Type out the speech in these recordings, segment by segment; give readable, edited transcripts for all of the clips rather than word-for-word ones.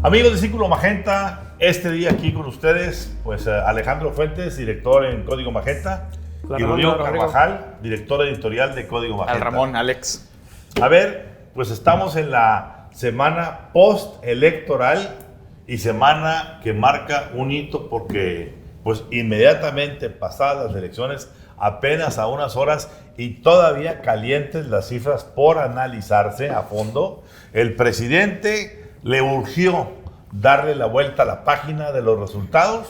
Amigos de Círculo Magenta, este día aquí con ustedes, pues Alejandro Fuentes, director en Código Magenta, y Rodrigo Carvajal, director editorial de Código Magenta. Al Ramón, Alex. A ver, pues estamos en la semana post-electoral y semana que marca un hito porque, pues inmediatamente pasadas las elecciones, apenas a unas horas y todavía calientes las cifras por analizarse a fondo, el presidente le urgió darle la vuelta a la página de los resultados,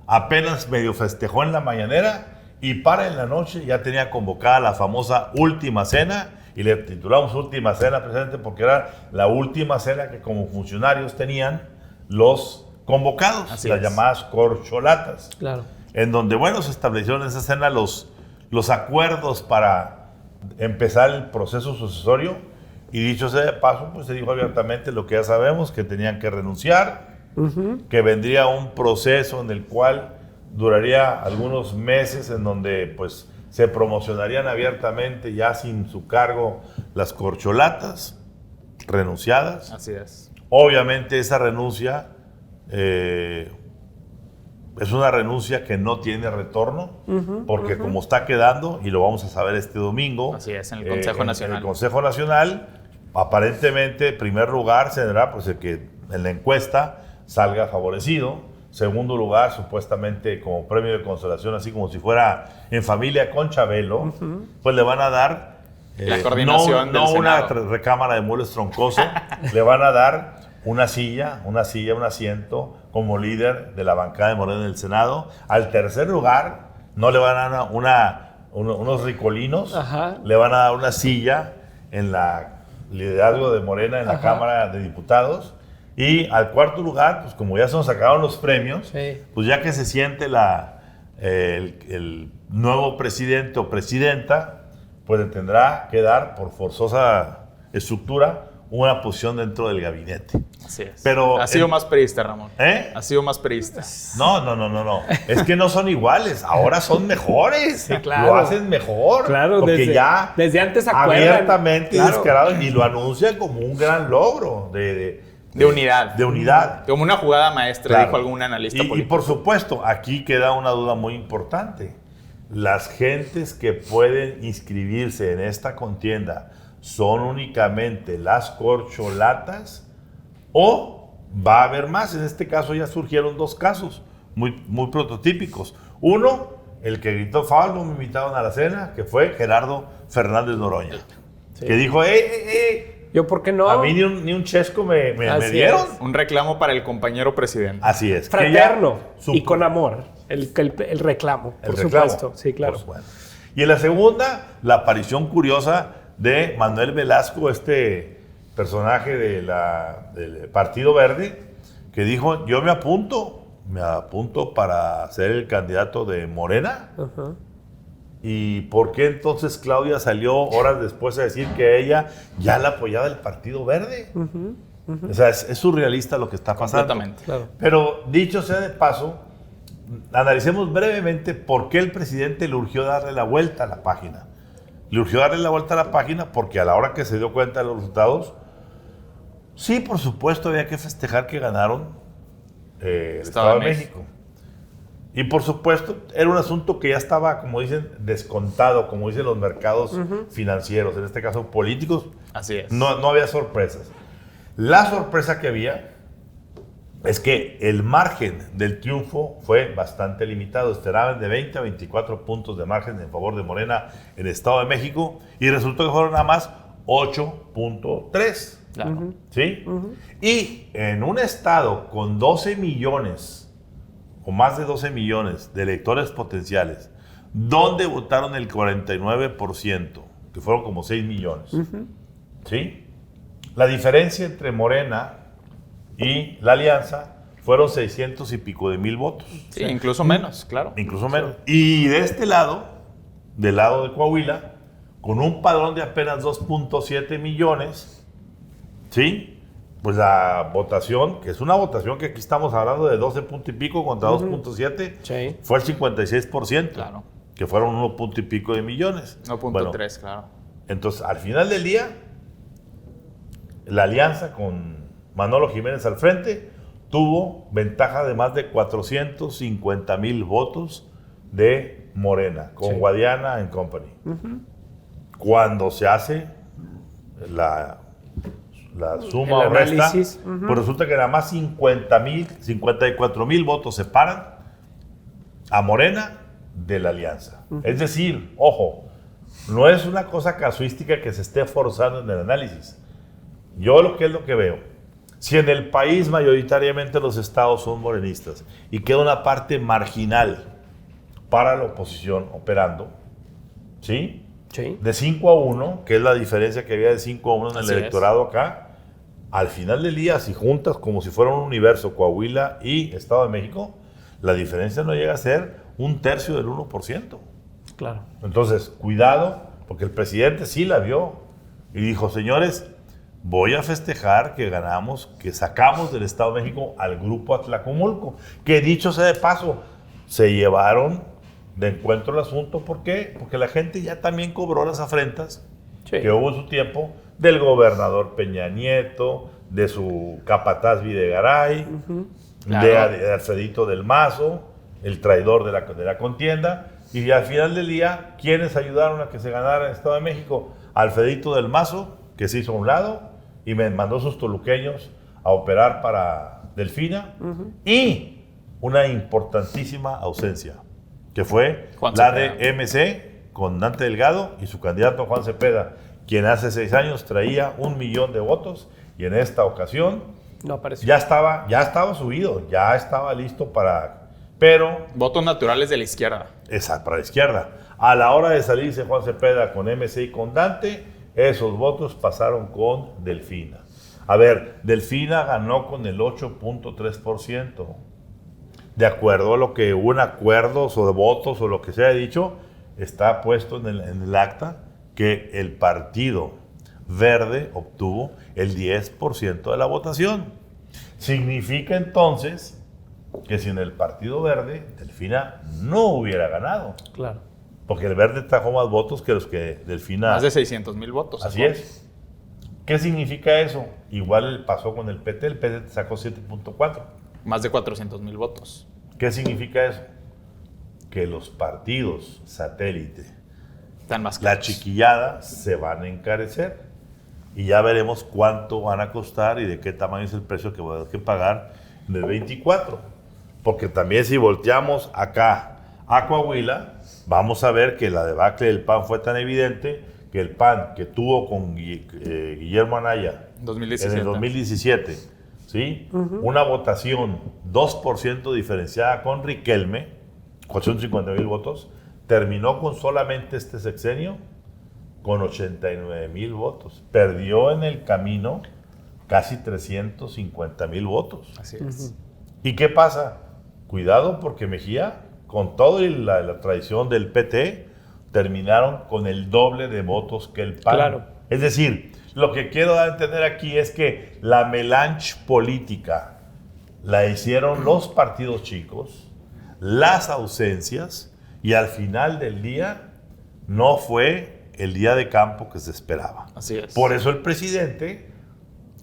apenas medio festejó en la mañanera y para en la noche ya tenía convocada la famosa última cena, y le titulamos última cena, presidente, porque era la última cena que como funcionarios tenían los convocados, Así las es. llamadas corcholatas. Claro. En donde, bueno, se establecieron en esa cena los acuerdos para empezar el proceso sucesorio, y dicho sea de paso, pues se dijo abiertamente lo que ya sabemos, que tenían que renunciar, que vendría un proceso en el cual duraría algunos meses, en donde pues se promocionarían abiertamente ya sin su cargo las corcholatas renunciadas. Así es. Obviamente esa renuncia es una renuncia que no tiene retorno, porque como está quedando, y lo vamos a saber este domingo, Así es, en el Consejo Nacional. En el Consejo Nacional, aparentemente, en primer lugar, será pues el que en la encuesta salga favorecido. Segundo lugar, supuestamente como premio de consolación, así como si fuera en familia con Chabelo, pues le van a dar la coordinación no del una Senado. recámara de muebles troncoso, le van a dar una silla, un asiento como líder de la bancada de Morena en el Senado. Al tercer lugar, no le van a dar unos ricolinos, le van a dar una silla en la liderazgo de Morena en la Cámara de Diputados. Y al cuarto lugar, pues como ya se nos acabaron los premios, pues ya que se siente el nuevo presidente o presidenta, pues le tendrá que dar por forzosa estructura una posición dentro del gabinete. Así es. Pero ha sido más priista, Ramón. ¿Eh? Ha sido más priista. No. Es que no son iguales. Ahora son mejores. Sí, claro. Lo hacen mejor. Claro, porque desde antes se acuerdan. abiertamente Claro. descarado, y lo anuncian como un gran logro de unidad. De unidad. Como una jugada maestra, Claro. dijo algún analista Y político. por supuesto, aquí queda una duda muy importante. Las gentes que pueden inscribirse en esta contienda, ¿son únicamente las corcholatas o va a haber más? En este caso ya surgieron dos casos muy prototípicos. Uno, el que gritó "Faul, no me invitaron a la cena", que fue Gerardo Fernández Noroña, que dijo, ¿Yo por qué no? a mí ni un chesco me Así dieron. es. Un reclamo para el compañero presidente. Así es. que Fraterno ya y con amor. El reclamo, El por reclamo, supuesto. Sí, claro. por supuesto. Y en la segunda, la aparición curiosa de Manuel Velasco, este personaje del Partido Verde, que dijo, yo me apunto para ser el candidato de Morena. ¿Y por qué entonces Claudia salió horas después a decir que ella ya la apoyaba el Partido Verde? O sea, es surrealista lo que está pasando. Completamente. Claro. Pero dicho sea de paso, analicemos brevemente por qué el presidente le urgió darle la vuelta a la página. Le urgió darle la vuelta a la página porque a la hora que se dio cuenta de los resultados, sí, por supuesto, había que festejar que ganaron el Estado de México. Y por supuesto, era un asunto que ya estaba, como dicen, descontado, como dicen los mercados financieros, en este caso políticos. Así es. No había sorpresas. La sorpresa que había es que el margen del triunfo fue bastante limitado. Esperaban de 20 a 24 puntos de margen en favor de Morena en el Estado de México y resultó que fueron nada más 8.3. Claro. ¿Sí? Y en un estado con 12 millones o más de 12 millones de electores potenciales, donde votaron el 49%, que fueron como 6 millones. ¿Sí? La diferencia entre Morena y la alianza fueron 600 y pico de mil votos. Sí, incluso menos, claro. Incluso menos. Y de este lado, del lado de Coahuila, con un padrón de apenas 2.7 millones, ¿sí? Pues la votación, que es una votación que aquí estamos hablando de 12 punto y pico contra 2.7, Sí. fue el 56%. Claro. Que fueron 1 punto y pico de millones. 1.3, Bueno, claro. entonces, al final del día, la alianza con Manolo Jiménez al frente, tuvo ventaja de más de 450,000 votos de Morena, con Guadiana and Company. Cuando se hace la suma o resta, pues resulta que nada más 54,000 votos separan a Morena de la alianza. Es decir, ojo, no es una cosa casuística que se esté forzando en el análisis. Yo lo que veo, si en el país mayoritariamente los estados son morenistas y queda una parte marginal para la oposición operando, ¿sí? Sí. De 5-1, que es la diferencia que había de 5-1 en el Así electorado acá, al final del día, si juntas como si fuera un universo Coahuila y Estado de México, la diferencia no llega a ser 1/3 del 1%. Claro. Entonces, cuidado, porque el presidente sí la vio y dijo, señores, voy a festejar que ganamos, que sacamos del Estado de México al grupo Atlacomulco, que dicho sea de paso, se llevaron de encuentro el asunto. ¿Por qué? Porque la gente ya también cobró las afrentas que hubo en su tiempo del gobernador Peña Nieto, de su capataz Videgaray, de Alfredito del Mazo, el traidor de la contienda. Y al final del día, ¿quiénes ayudaron a que se ganara el Estado de México? Alfredito del Mazo, que se hizo a un lado y me mandó sus toluqueños a operar para Delfina. Y una importantísima ausencia, que fue Juan la Cepeda. de MC con Dante Delgado y su candidato Juan Cepeda, quien hace 6 años traía 1 millón de votos y en esta ocasión No apareció. ya estaba subido, ya estaba listo para... Pero Votos naturales de la izquierda. esa para la izquierda. A la hora de salirse Juan Cepeda con MC y con Dante, esos votos pasaron con Delfina. A ver, Delfina ganó con el 8.3%. De acuerdo a lo que hubo en acuerdos o de votos o lo que se haya dicho, está puesto en el acta que el Partido Verde obtuvo el 10% de la votación. Significa entonces que sin el Partido Verde, Delfina no hubiera ganado. Claro. Porque el Verde trajo más votos que los que Delfina... Más de 600,000 votos. Así es. ¿Qué significa eso? Igual pasó con el PT sacó 7.4. Más de 400,000 votos. ¿Qué significa eso? Que los partidos satélite, Están más la caros. chiquillada, se van a encarecer. Y ya veremos cuánto van a costar y de qué tamaño es el precio que voy a tener que pagar en el 24. Porque también si volteamos acá a Coahuila, vamos a ver que la debacle del PAN fue tan evidente que el PAN que tuvo con Guillermo Anaya 2017. en el 2017, ¿sí? Una votación 2% diferenciada con Riquelme, 450,000 votos, terminó con solamente este sexenio con 89,000 votos. Perdió en el camino casi 350,000 votos. Así es. ¿Y qué pasa? Cuidado, porque Mejía, con todo y la tradición del PT, terminaron con el doble de votos que el PAN. Claro. Es decir, lo que quiero dar a entender aquí es que la melange política la hicieron los partidos chicos, las ausencias, y al final del día no fue el día de campo que se esperaba. Así es. Por eso el presidente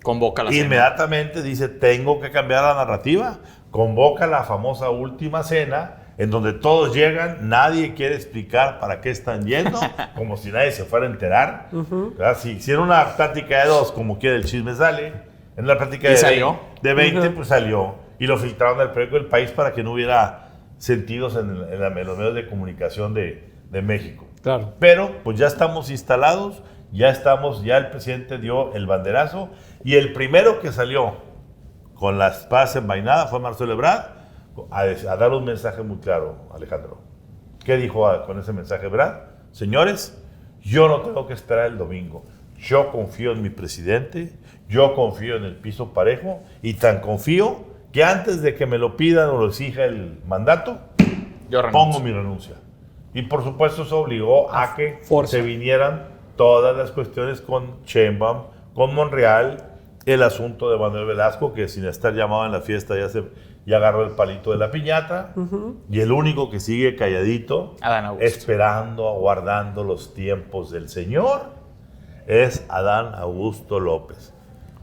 Convoca la cena. inmediatamente dice, tengo que cambiar la narrativa. Convoca la famosa última cena, en donde todos llegan, nadie quiere explicar para qué están yendo, como si nadie se fuera a enterar. ¿Verdad? Si hicieron una plática de 2, como quiere el chisme sale, en una plática ¿Y de salió? 20, pues salió. Y lo filtraron del periódico del País para que no hubiera sentidos en los medios de comunicación de México. Claro. Pero pues ya estamos instalados, ya el presidente dio el banderazo y el primero que salió con la espada desenvainada fue Marcelo Ebrard a dar un mensaje muy claro, Alejandro. ¿Qué dijo con ese mensaje Ebrard? Señores, yo no tengo que esperar el domingo. Yo confío en mi presidente, yo confío en el piso parejo y tan confío que antes de que me lo pidan o lo exija el mandato, Yo renuncio. pongo mi renuncia. Y por supuesto eso obligó a que fuerza. se vinieran todas las cuestiones con Sheinbaum, con Monreal, el asunto de Manuel Velasco, que sin estar llamado en la fiesta ya agarró el palito de la piñata, y el único que sigue calladito, Adán Augusto. esperando, aguardando los tiempos del Señor, es Adán Augusto López.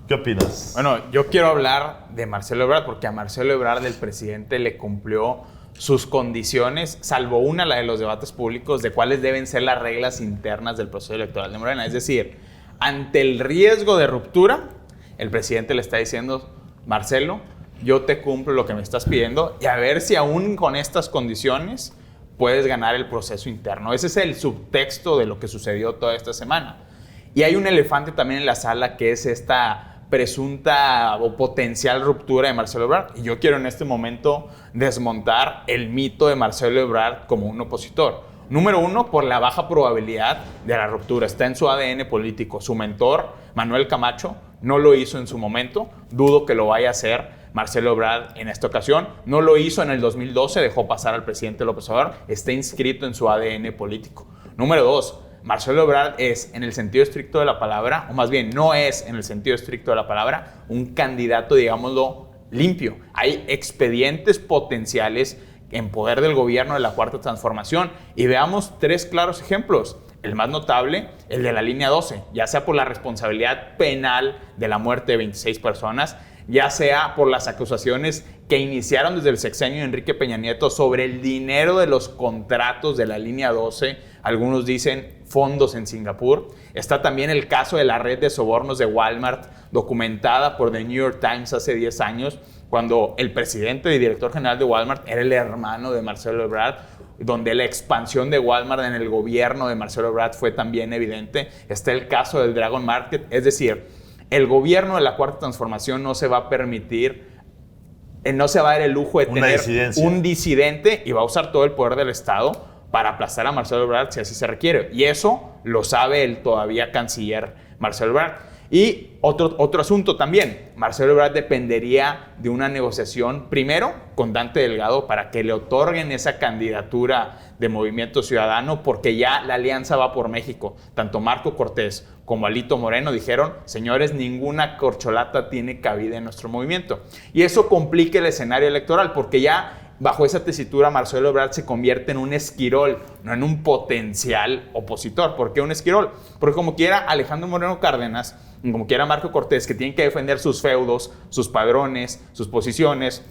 ¿Qué opinas? Bueno, yo quiero hablar de Marcelo Ebrard porque a Marcelo Ebrard el presidente le cumplió sus condiciones, salvo una, la de los debates públicos, de cuáles deben ser las reglas internas del proceso electoral de Morena. Es decir, ante el riesgo de ruptura, el presidente le está diciendo, Marcelo, yo te cumplo lo que me estás pidiendo y a ver si aún con estas condiciones puedes ganar el proceso interno. Ese es el subtexto de lo que sucedió toda esta semana. Y hay un elefante también en la sala que es esta presunta o potencial ruptura de Marcelo Ebrard. Y yo quiero en este momento desmontar el mito de Marcelo Ebrard como un opositor. Número uno, por la baja probabilidad de la ruptura. Está en su ADN político. Su mentor, Manuel Camacho, no lo hizo en su momento. Dudo que lo vaya a hacer Marcelo Ebrard en esta ocasión. No lo hizo en el 2012, dejó pasar al presidente López Obrador. Está inscrito en su ADN político. Número dos, Marcelo Ebrard es, en el sentido estricto de la palabra, o más bien no es, en el sentido estricto de la palabra, un candidato, digámoslo, limpio. Hay expedientes potenciales en poder del gobierno de la Cuarta Transformación. Y veamos tres claros ejemplos. El más notable, el de la línea 12, ya sea por la responsabilidad penal de la muerte de 26 personas, ya sea por las acusaciones que iniciaron desde el sexenio de Enrique Peña Nieto sobre el dinero de los contratos de la línea 12, algunos dicen fondos en Singapur. Está también el caso de la red de sobornos de Walmart, documentada por The New York Times hace 10 años, cuando el presidente y director general de Walmart era el hermano de Marcelo Ebrard, donde la expansión de Walmart en el gobierno de Marcelo Ebrard fue también evidente. Está el caso del Dragon Market, es decir, el gobierno de la Cuarta Transformación no se va a permitir, no se va a dar el lujo de tener un disidente y va a usar todo el poder del Estado para aplastar a Marcelo Ebrard si así se requiere. Y eso lo sabe el todavía canciller Marcelo Ebrard. Y otro asunto también, Marcelo Ebrard dependería de una negociación primero con Dante Delgado para que le otorguen esa candidatura de Movimiento Ciudadano, porque ya la alianza va por México. Tanto Marco Cortés como Alito Moreno dijeron, señores, ninguna corcholata tiene cabida en nuestro movimiento. Y eso complica el escenario electoral, porque ya bajo esa tesitura Marcelo Ebrard se convierte en un esquirol, no en un potencial opositor. ¿Por qué un esquirol? Porque como quiera Alejandro Moreno Cárdenas, como quiera Marco Cortés, que tienen que defender sus feudos, sus padrones, sus posiciones,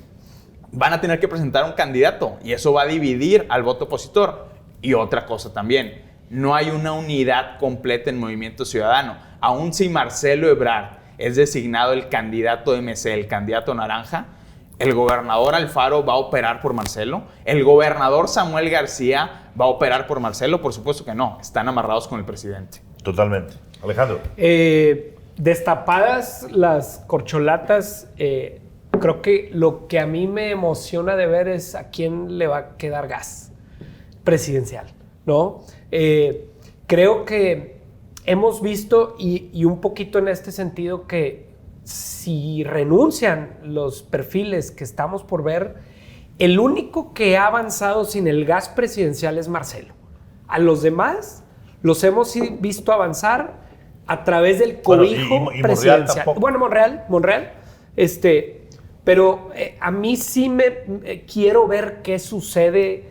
van a tener que presentar un candidato y eso va a dividir al voto opositor. Y otra cosa también, no hay una unidad completa en Movimiento Ciudadano. Aún si Marcelo Ebrard es designado el candidato MC, el candidato naranja, el gobernador Alfaro va a operar por Marcelo, el gobernador Samuel García va a operar por Marcelo. Por supuesto que no, están amarrados con el presidente. Totalmente. Alejandro. Destapadas las corcholatas, creo que lo que a mí me emociona de ver es a quién le va a quedar gas presidencial, ¿no? Creo que hemos visto, y un poquito en este sentido, que si renuncian los perfiles que estamos por ver, el único que ha avanzado sin el gas presidencial es Marcelo. A los demás los hemos visto avanzar a través del cobijo y presidencial. Monreal, Monreal, pero a mí sí me quiero ver qué sucede,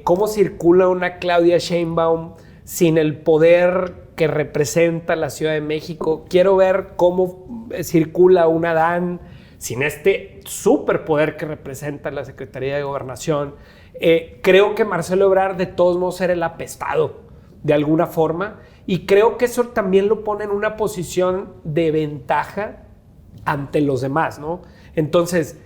cómo circula una Claudia Sheinbaum sin el poder que representa la Ciudad de México. Quiero ver cómo circula un Adán sin este superpoder que representa la Secretaría de Gobernación. Creo que Marcelo Ebrard de todos modos era el apestado de alguna forma, y creo que eso también lo pone en una posición de ventaja ante los demás, ¿no? Entonces,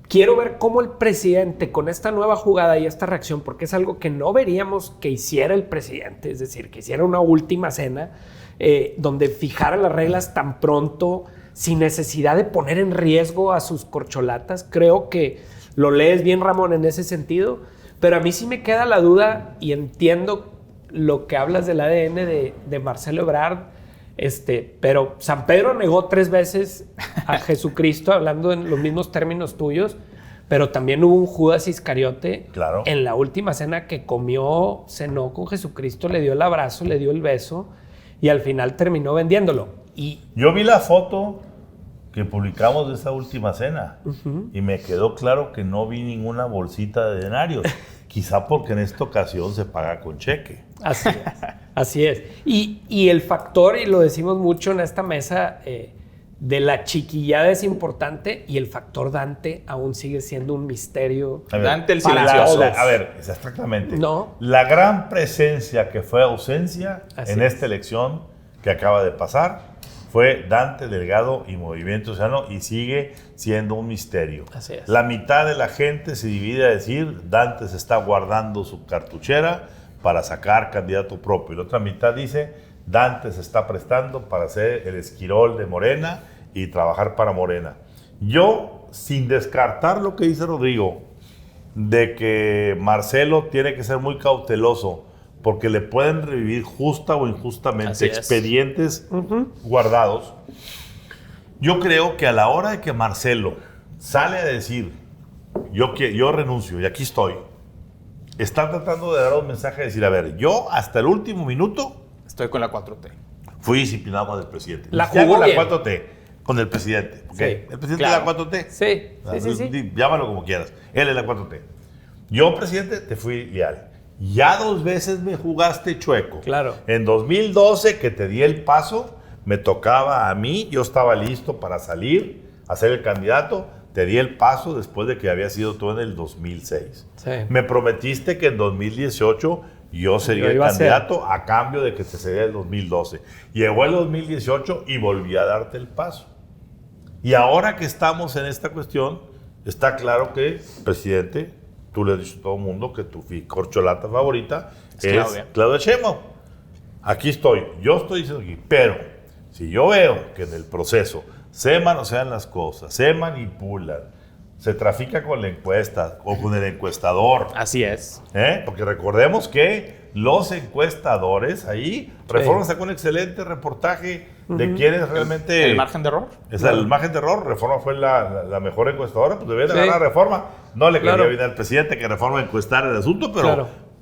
quiero ver cómo el presidente, con esta nueva jugada y esta reacción, porque es algo que no veríamos que hiciera el presidente, es decir, que hiciera una última cena, donde fijara las reglas tan pronto, sin necesidad de poner en riesgo a sus corcholatas. Creo que lo lees bien, Ramón, en ese sentido, pero a mí sí me queda la duda, y entiendo lo que hablas del ADN de Marcelo Ebrard, pero San Pedro negó 3 veces a Jesucristo, hablando en los mismos términos tuyos, pero también hubo un Judas Iscariote, claro, en la última cena que cenó con Jesucristo, le dio el abrazo, le dio el beso, y al final terminó vendiéndolo. Y yo vi la foto que publicamos de esa última cena, y me quedó claro que no vi ninguna bolsita de denarios. Quizá porque en esta ocasión se paga con cheque. Así es, así es. Y el factor, y lo decimos mucho en esta mesa, de la chiquillada es importante y el factor Dante aún sigue siendo un misterio. Dante el para silencioso. todos. A ver, exactamente. No. La gran presencia que fue ausencia Así en es. esta elección que acaba de pasar fue Dante Delgado y Movimiento Ciudadano y sigue siendo un misterio. Así es. La mitad de la gente se divide a decir Dante se está guardando su cartuchera para sacar candidato propio. Y la otra mitad dice Dante se está prestando para ser el esquirol de Morena y trabajar para Morena. Yo, sin descartar lo que dice Rodrigo, de que Marcelo tiene que ser muy cauteloso porque le pueden revivir justa o injustamente Así es. expedientes guardados. Yo creo que a la hora de que Marcelo sale a decir yo renuncio y aquí estoy, está tratando de dar un mensaje de decir, a ver, yo hasta el último minuto Estoy con la 4T. fui disciplinado con el presidente. La Ni siquiera jugó con bien. la 4T, con el presidente. ¿Ok? Sí, El presidente claro. es la 4T. Sí. Llámalo como quieras. Él es la 4T. Yo, presidente, te fui leal. Ya 2 veces me jugaste chueco. Claro. En 2012, que te di el paso, me tocaba a mí, yo estaba listo para salir, a ser el candidato, te di el paso después de que había sido tú en el 2006. Sí. Me prometiste que en 2018 yo sería Yo el iba a ser. candidato a cambio de que te cediera el 2012. Llegó el 2018 y volví a darte el paso. Y ahora que estamos en esta cuestión, está claro que, presidente, tú le has dicho a todo el mundo que tu corcholata favorita es Claudia Sheinbaum. Aquí estoy, yo estoy diciendo aquí, pero si yo veo que en el proceso se manosean las cosas, se manipulan, se trafica con la encuesta o con el encuestador, Así es. porque recordemos que los encuestadores ahí, Reforma sacó un excelente reportaje de quiénes realmente... ¿El margen de error? Es el margen de error. Reforma fue la mejor encuestadora, pues debía de Sí. ganar Reforma. No le Claro. quería bien al presidente que Reforma encuestara el asunto, pero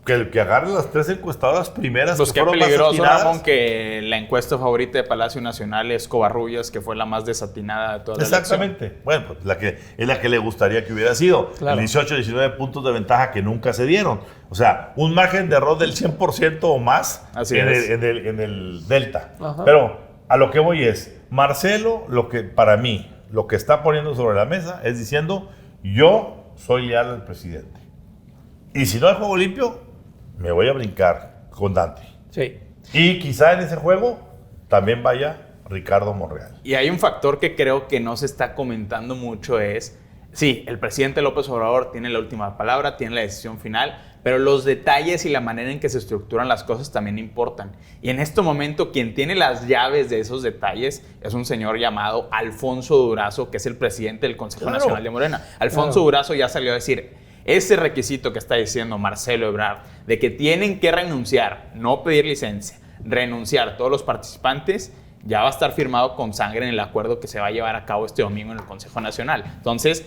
Claro. que agarre las 3 encuestadoras primeras Pues que qué fueron más peligroso, atinadas. Ramón, que la encuesta favorita de Palacio Nacional es Covarrubias, que fue la más desatinada de toda la Exactamente. Bueno, pues es la que le gustaría que hubiera sido. Claro. El 18, 19 puntos de ventaja que nunca se dieron. O sea, un margen de error del 100% o más Así en, es. en el Delta. Ajá. Pero a lo que voy es, Marcelo, lo que para mí, lo que está poniendo sobre la mesa es diciendo, yo soy leal al presidente. Y si no hay juego limpio, me voy a brincar con Dante. Sí. Y quizá en ese juego también vaya Ricardo Monreal. Y hay un factor que creo que no se está comentando mucho es, sí, el presidente López Obrador tiene la última palabra, tiene la decisión final, pero los detalles y la manera en que se estructuran las cosas también importan. Y en este momento quien tiene las llaves de esos detalles es un señor llamado Alfonso Durazo, que es el presidente del Consejo Claro. Nacional de Morena. Alfonso Durazo ya salió a decir, ese requisito que está diciendo Marcelo Ebrard, de que tienen que renunciar, no pedir licencia, renunciar todos los participantes, ya va a estar firmado con sangre en el acuerdo que se va a llevar a cabo este domingo en el Consejo Nacional. Entonces,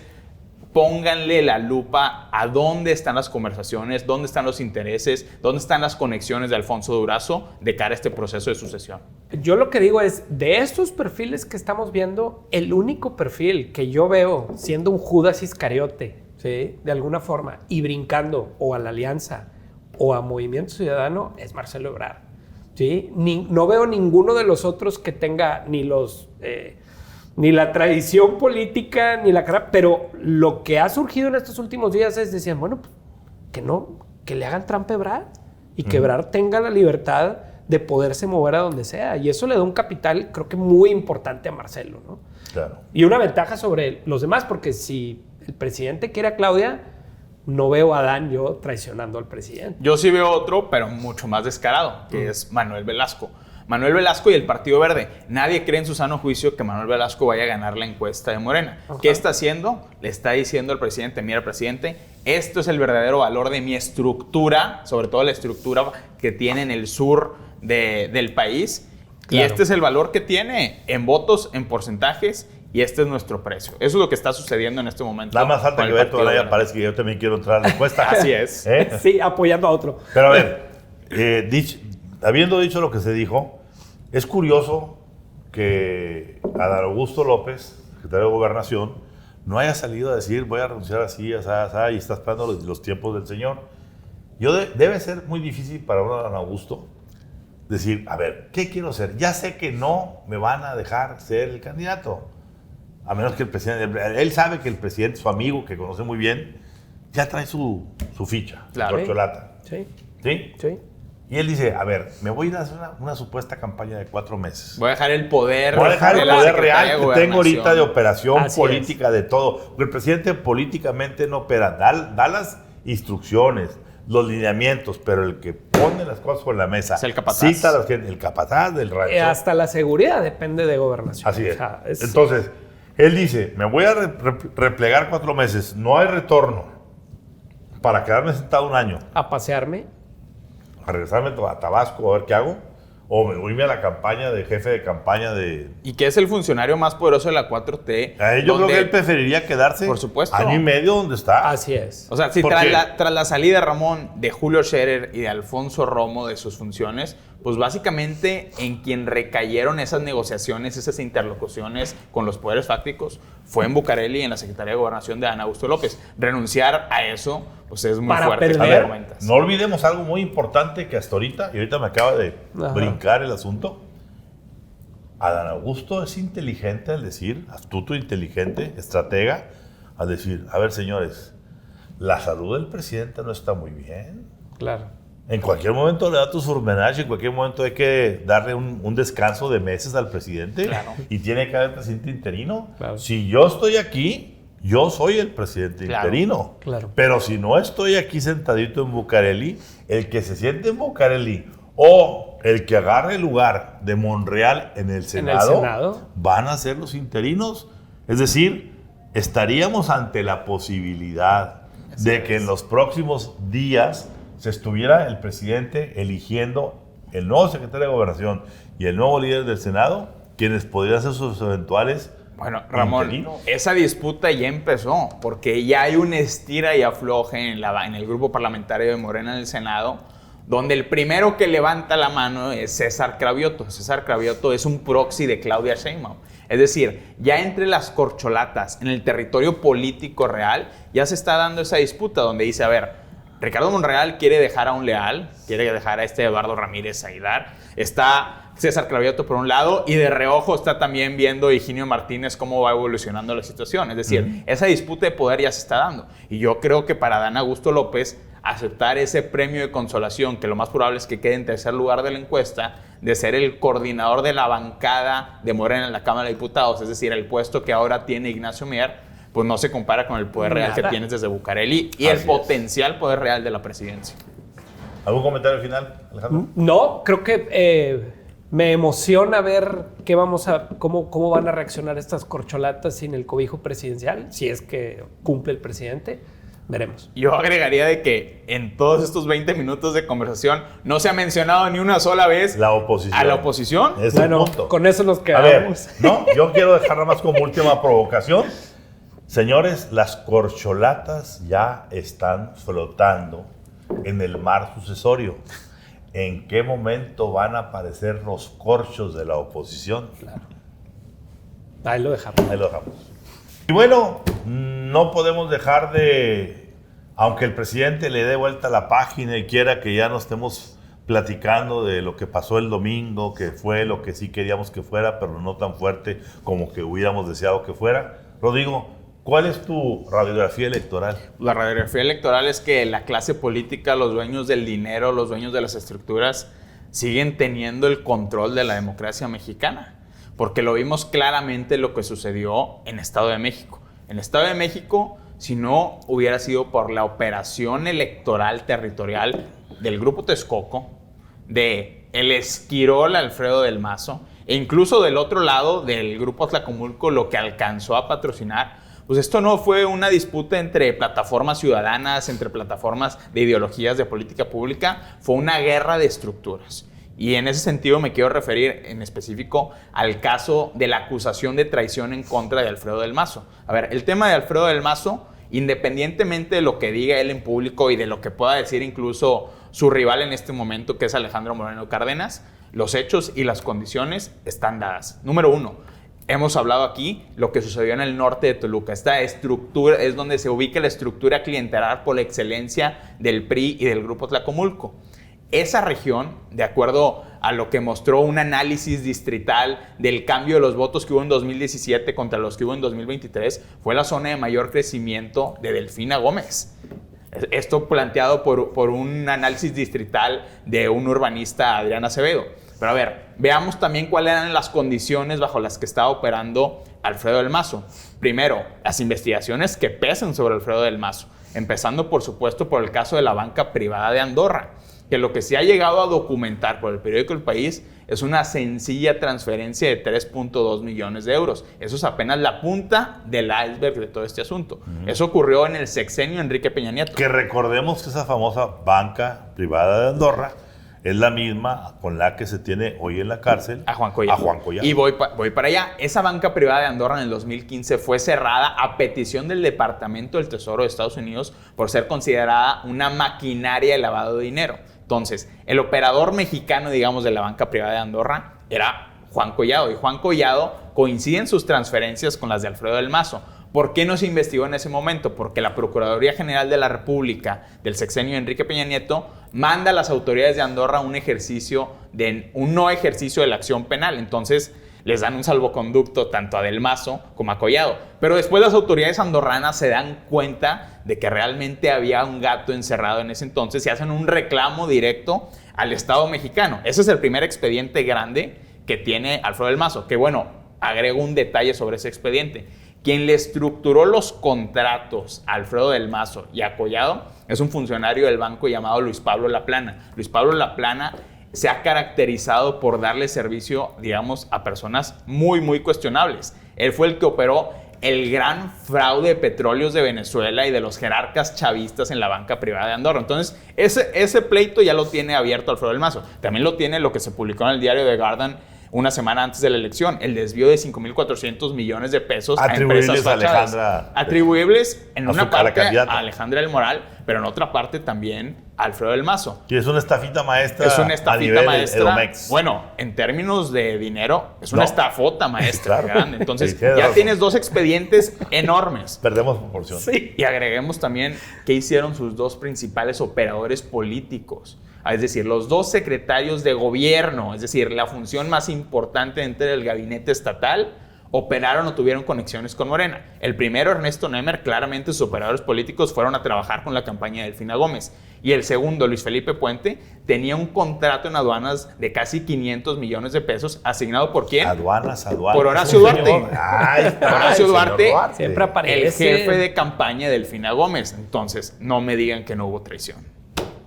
pónganle la lupa a dónde están las conversaciones, dónde están los intereses, dónde están las conexiones de Alfonso Durazo de cara a este proceso de sucesión. Yo lo que digo es, de estos perfiles que estamos viendo, el único perfil que yo veo siendo un Judas Iscariote, ¿sí? De alguna forma, y brincando o a la Alianza o a Movimiento Ciudadano, es Marcelo Ebrard. ¿Sí? No veo ninguno de los otros que tenga ni la tradición política, ni la cara, pero lo que ha surgido en estos últimos días es decir, bueno, pues, que le hagan trampa a Ebrard y que Ebrard tenga la libertad de poderse mover a donde sea. Y eso le da un capital, creo que muy importante a Marcelo, ¿no? Claro. Y una ventaja sobre los demás, porque si el presidente quiere a Claudia, no veo a Adán yo traicionando al presidente. Yo sí veo otro, pero mucho más descarado, que es Manuel Velasco. Manuel Velasco y el Partido Verde. Nadie cree en su sano juicio que Manuel Velasco vaya a ganar la encuesta de Morena. Ajá. ¿Qué está haciendo? Le está diciendo al presidente, mira, presidente, esto es el verdadero valor de mi estructura, sobre todo la estructura que tiene en el sur del país. Y Claro. este es el valor que tiene en votos, en porcentajes, y este es nuestro precio. Eso es lo que está sucediendo en este momento. Nada más falta con que el Beto Partido Araya Verde. parece que yo también quiero entrar a la encuesta. Así es. Sí, apoyando a otro. Pero a ver, habiendo dicho lo que se dijo, es curioso que Adán Augusto López, secretario de Gobernación, no haya salido a decir voy a renunciar así, así, así, y está esperando los tiempos del señor. Debe ser muy difícil para un Adán Augusto decir, a ver, ¿qué quiero hacer? Ya sé que no me van a dejar ser el candidato. A menos que el presidente, él sabe que el presidente, su amigo, que conoce muy bien, ya trae su ficha, Claro. su corcholata. Sí, ¿Sí? sí. Y él dice, a ver, me voy a ir a hacer una supuesta campaña de 4 meses. Voy a dejar el poder. Voy a dejar de el la poder Secretaría real de que tengo ahorita de Gobernación. operación Así política, de todo. Porque el presidente políticamente no opera, da las instrucciones, los lineamientos, pero el que pone las cosas sobre la mesa, Es el capataz. cita a la gente, el capataz del rancho. Hasta la seguridad depende de gobernación. Así es. O sea, Entonces, él dice, me voy a replegar 4 meses, no hay retorno para quedarme sentado un año, a pasearme. a regresarme a Tabasco a ver qué hago, o me voy a la campaña de jefe de campaña de... Y que es el funcionario más poderoso de la 4T. A él yo creo donde- que él preferiría quedarse Por supuesto. año y medio donde está. Así es. O sea, si ¿Por tras qué? tras la salida, Ramón, de Julio Scherer y de Alfonso Romo de sus funciones, pues básicamente en quien recayeron esas negociaciones, esas interlocuciones con los poderes fácticos, fue en Bucareli y en la Secretaría de Gobernación de Adán Augusto López. Renunciar a eso, pues es muy Para fuerte, perder. A como ver, comentas. no olvidemos algo muy importante que hasta ahorita, y ahorita me acaba de Ajá. brincar el asunto. Adán Augusto es inteligente al decir, astuto, inteligente, estratega, al decir, a ver señores, la salud del presidente no está muy bien. Claro. En cualquier momento le da tu surmenage, en cualquier momento hay que darle un descanso de meses al presidente. Claro. Y tiene que haber presidente interino. Claro. Si yo estoy aquí, yo soy el presidente Claro. interino. Claro. Pero si no estoy aquí sentadito en Bucareli, el que se siente en Bucareli o el que agarre el lugar de Monreal en el Senado, van a ser los interinos. Es decir, estaríamos ante la posibilidad de que en los próximos días se estuviera el presidente eligiendo el nuevo secretario de Gobernación y el nuevo líder del Senado, quienes podrían ser sus eventuales. Bueno, Ramón, interino. esa disputa ya empezó, porque ya hay un estira y afloje en el grupo parlamentario de Morena en el Senado, donde el primero que levanta la mano es César Cravioto. César Cravioto es un proxy de Claudia Sheinbaum. Es decir, ya entre las corcholatas, en el territorio político real, ya se está dando esa disputa donde dice, a ver, Ricardo Monreal quiere dejar a un leal, quiere dejar a este Eduardo Ramírez Aidar, está César Cravioto por un lado y de reojo está también viendo Higinio Martínez cómo va evolucionando la situación. Es decir, esa disputa de poder ya se está dando. Y yo creo que para Adán Augusto López aceptar ese premio de consolación, que lo más probable es que quede en tercer lugar de la encuesta, de ser el coordinador de la bancada de Morena en la Cámara de Diputados, es decir, el puesto que ahora tiene Ignacio Mier, pues no se compara con el poder real que Nada. tienes desde Bucareli y Así el es. potencial poder real de la presidencia. ¿Algún comentario final, Alejandro? No, creo que me emociona ver cómo van a reaccionar estas corcholatas sin el cobijo presidencial, si es que cumple el presidente. Veremos. Yo agregaría de que en todos estos 20 minutos de conversación no se ha mencionado ni una sola vez La oposición. a la oposición. Es Bueno, el punto. con eso nos A quedamos. ver, no, yo quiero dejar nada más como última provocación. Señores, las corcholatas ya están flotando en el mar sucesorio. ¿En qué momento van a aparecer los corchos de la oposición? Ahí lo dejamos. Ahí lo dejamos. Y bueno, no podemos dejar de, aunque el presidente le dé vuelta a la página y quiera que ya no estemos platicando de lo que pasó el domingo, que fue lo que sí queríamos que fuera, pero no tan fuerte como que hubiéramos deseado que fuera. Rodrigo, ¿cuál es tu radiografía electoral? La radiografía electoral es que la clase política, los dueños del dinero, los dueños de las estructuras, siguen teniendo el control de la democracia mexicana. Porque lo vimos claramente lo que sucedió en Estado de México. En Estado de México, si no hubiera sido por la operación electoral territorial del Grupo Texcoco, de el Esquirol Alfredo del Mazo, e incluso del otro lado del Grupo Atlacomulco, lo que alcanzó a patrocinar, pues esto no fue una disputa entre plataformas ciudadanas, entre plataformas de ideologías de política pública, fue una guerra de estructuras. Y en ese sentido me quiero referir en específico al caso de la acusación de traición en contra de Alfredo del Mazo. A ver, el tema de Alfredo del Mazo, independientemente de lo que diga él en público y de lo que pueda decir incluso su rival en este momento, que es Alejandro Moreno Cárdenas, los hechos y las condiciones están dadas. Número uno, hemos hablado aquí lo que sucedió en el norte de Toluca. Esta estructura es donde se ubica la estructura clientelar por la excelencia del PRI y del Grupo Atlacomulco. Esa región, de acuerdo a lo que mostró un análisis distrital del cambio de los votos que hubo en 2017 contra los que hubo en 2023, fue la zona de mayor crecimiento de Delfina Gómez. Esto planteado por un análisis distrital de un urbanista, Adrián Acevedo. Pero a ver, veamos también cuáles eran las condiciones bajo las que estaba operando Alfredo del Mazo. Primero, las investigaciones que pesan sobre Alfredo del Mazo, empezando por supuesto por el caso de la banca privada de Andorra, que lo que se ha llegado a documentar por el periódico El País es una sencilla transferencia de 3.2 millones de euros. Eso es apenas la punta del iceberg de todo este asunto. Eso ocurrió en el sexenio Enrique Peña Nieto. Que recordemos que esa famosa banca privada de Andorra es la misma con la que se tiene hoy en la cárcel a Juan Collado. Y voy para allá. Esa banca privada de Andorra en el 2015 fue cerrada a petición del Departamento del Tesoro de Estados Unidos por ser considerada una maquinaria de lavado de dinero. Entonces, el operador mexicano, digamos, de la banca privada de Andorra era Juan Collado. Y Juan Collado coincide en sus transferencias con las de Alfredo del Mazo. ¿Por qué no se investigó en ese momento? Porque la Procuraduría General de la República del sexenio de Enrique Peña Nieto manda a las autoridades de Andorra un no ejercicio de la acción penal. Entonces, les dan un salvoconducto tanto a Del Mazo como a Collado. Pero después las autoridades andorranas se dan cuenta de que realmente había un gato encerrado en ese entonces y hacen un reclamo directo al Estado mexicano. Ese es el primer expediente grande que tiene Alfredo Del Mazo. Que bueno, agrego un detalle sobre ese expediente. Quien le estructuró los contratos a Alfredo Del Mazo y a Collado es un funcionario del banco llamado Luis Pablo Laplana. Luis Pablo Laplana se ha caracterizado por darle servicio, digamos, a personas muy, muy cuestionables. Él fue el que operó el gran fraude de petróleos de Venezuela y de los jerarcas chavistas en la banca privada de Andorra. Entonces, ese pleito ya lo tiene abierto Alfredo Del Mazo. También lo tiene lo que se publicó en el diario The Guardian una semana antes de la elección, el desvío de 5.400 millones de pesos a empresas fachadas. Atribuibles en una parte a Alejandra del Moral, pero en otra parte también a Alfredo Del Mazo. Y es una estafita maestra. Es una estafita maestra. Edomex. Bueno, en términos de dinero, es una estafota maestra grande. Entonces, sí, ya tienes dos expedientes enormes. Perdemos proporción. Sí. Y agreguemos también qué hicieron sus dos principales operadores políticos. Es decir, los dos secretarios de gobierno, es decir, la función más importante dentro del gabinete estatal, operaron o tuvieron conexiones con Morena. El primero, Ernesto Nemer, claramente sus operadores políticos fueron a trabajar con la campaña de Delfina Gómez. Y el segundo, Luis Felipe Puente, tenía un contrato en aduanas de casi 500 millones de pesos, asignado ¿por quién? Aduanas. Por Horacio Duarte. Horacio Duarte, siempre aparece. El jefe de campaña de Delfina Gómez. Entonces, no me digan que no hubo traición.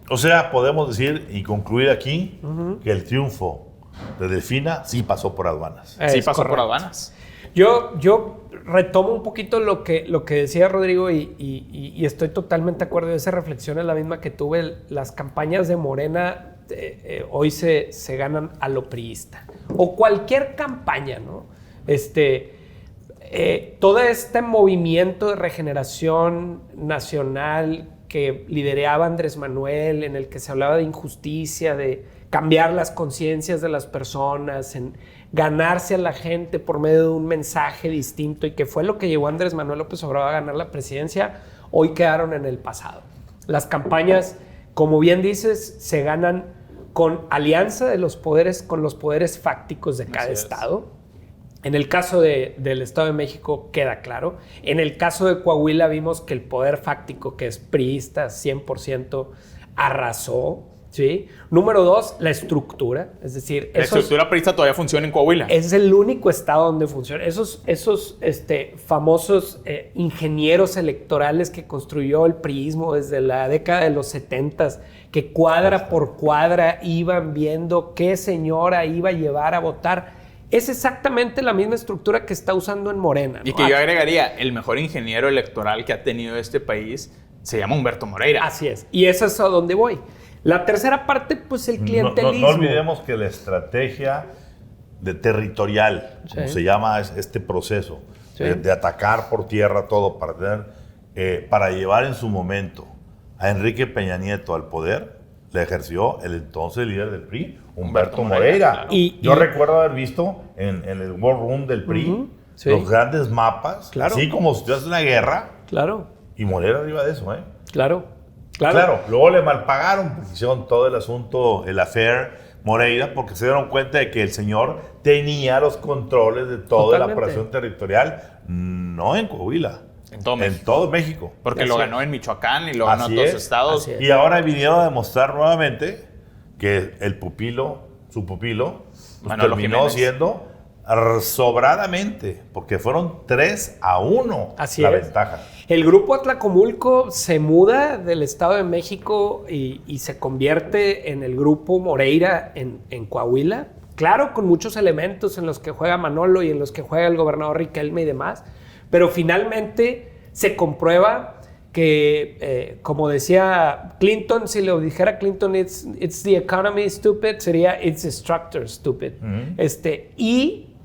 O sea, podemos decir y concluir aquí que el triunfo de Delfina sí pasó por aduanas. Sí pasó por aduanas. Yo retomo un poquito lo que decía Rodrigo y estoy totalmente de acuerdo. Esa reflexión es la misma que tuve. Las campañas de Morena hoy se ganan a lo priista. O cualquier campaña, ¿no? Todo este movimiento de regeneración nacional que lideraba Andrés Manuel, en el que se hablaba de injusticia, de cambiar las conciencias de las personas, en ganarse a la gente por medio de un mensaje distinto, y que fue lo que llevó a Andrés Manuel López Obrador a ganar la presidencia, hoy quedaron en el pasado. Las campañas, como bien dices, se ganan con alianza de los poderes, con los poderes fácticos de cada estado. En el caso del Estado de México queda claro. En el caso de Coahuila vimos que el poder fáctico, que es priista 100%, arrasó, ¿sí? Número 2, la estructura. Es decir, la estructura priista todavía funciona en Coahuila. Es el único estado donde funciona. Esos famosos ingenieros electorales que construyó el priismo desde la década de los 70s, que cuadra por cuadra iban viendo qué señora iba a llevar a votar. Es exactamente la misma estructura que está usando en Morena, ¿no? Y que yo agregaría, el mejor ingeniero electoral que ha tenido este país se llama Humberto Moreira. Así es. Y eso es a donde voy. La tercera parte, pues el clientelismo. No olvidemos que la estrategia territorial, como se llama este proceso, de atacar por tierra todo para llevar en su momento a Enrique Peña Nieto al poder, la ejerció el entonces líder del PRI, Humberto Moreira. Claro. Yo recuerdo haber visto en el War Room del PRI los grandes mapas, así como si fuese una guerra. Claro. Y Moreira arriba de eso, Claro. Luego le malpagaron porque hicieron todo el asunto, el affair Moreira, porque se dieron cuenta de que el señor tenía los controles de toda la Totalmente. operación territorial, no en Coahuila, En todo México. en todo México. Porque Así lo es. ganó en Michoacán y lo ganó Así en todos es. los estados. Así es. Y ahora vinieron a demostrar nuevamente que su pupilo, pues, Manolo terminó Jiménez. siendo sobradamente, porque fueron 3-1 Así la es. ventaja. El grupo Atlacomulco se muda del Estado de México y se convierte en el grupo Moreira en Coahuila. Claro, con muchos elementos en los que juega Manolo y en los que juega el gobernador Riquelme y demás. Pero finalmente se comprueba que, como decía Clinton, si lo dijera Clinton, it's the economy stupid, sería it's the structure stupid. Y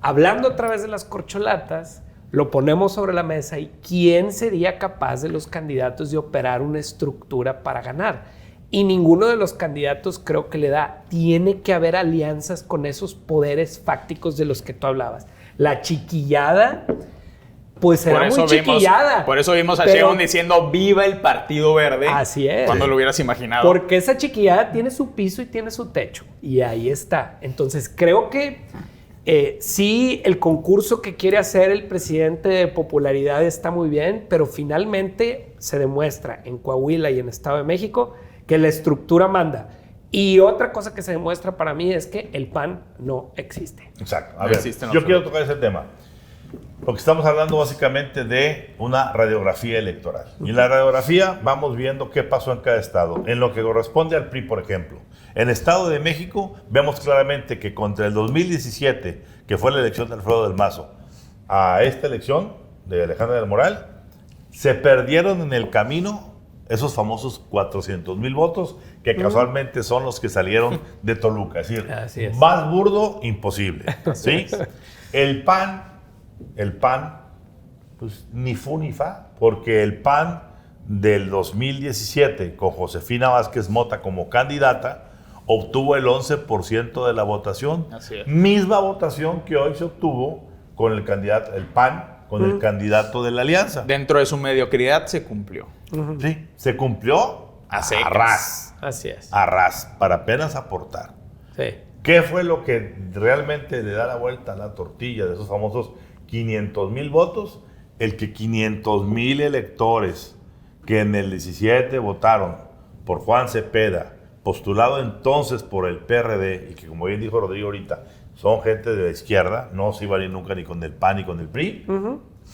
hablando a través de las corcholatas, lo ponemos sobre la mesa y quién sería capaz de los candidatos de operar una estructura para ganar. Y ninguno de los candidatos creo que le da. Tiene que haber alianzas con esos poderes fácticos de los que tú hablabas. La chiquillada, pues será muy chiquillada. Por eso vimos a pero- Sheinbaum diciendo viva el Partido Verde. Así es. Cuando lo hubieras imaginado. Porque esa chiquillada tiene su piso y tiene su techo. Y ahí está. Entonces creo que sí, el concurso que quiere hacer el presidente de popularidad está muy bien, pero finalmente se demuestra en Coahuila y en Estado de México que la estructura manda. Y otra cosa que se demuestra para mí es que el PAN no existe. Exacto. A No ver, existe en yo absoluto. quiero tocar ese tema. Porque estamos hablando básicamente de una radiografía electoral. Y en la radiografía vamos viendo qué pasó en cada estado. En lo que corresponde al PRI, por ejemplo. En Estado de México vemos claramente que contra el 2017, que fue la elección de Alfredo del Mazo, a esta elección de Alejandra del Moral, se perdieron en el camino esos famosos 400,000 votos que casualmente son los que salieron de Toluca. Es decir, Así es. más burdo, imposible. ¿Sí? El PAN, pues ni fu ni fa, porque el PAN del 2017, con Josefina Vázquez Mota como candidata, obtuvo el 11% de la votación. Así es. Misma votación que hoy se obtuvo con el candidato, el PAN, con el candidato de la alianza. Dentro de su mediocridad se cumplió. Sí, se cumplió A secas. Así es. a ras, para apenas aportar. Sí. ¿Qué fue lo que realmente le da la vuelta a la tortilla de esos famosos 500,000 votos? El que 500,000 electores que en el 17 votaron por Juan Cepeda, postulado entonces por el PRD, y que como bien dijo Rodrigo ahorita, son gente de la izquierda, no se iban a ir nunca ni con el PAN ni con el PRI,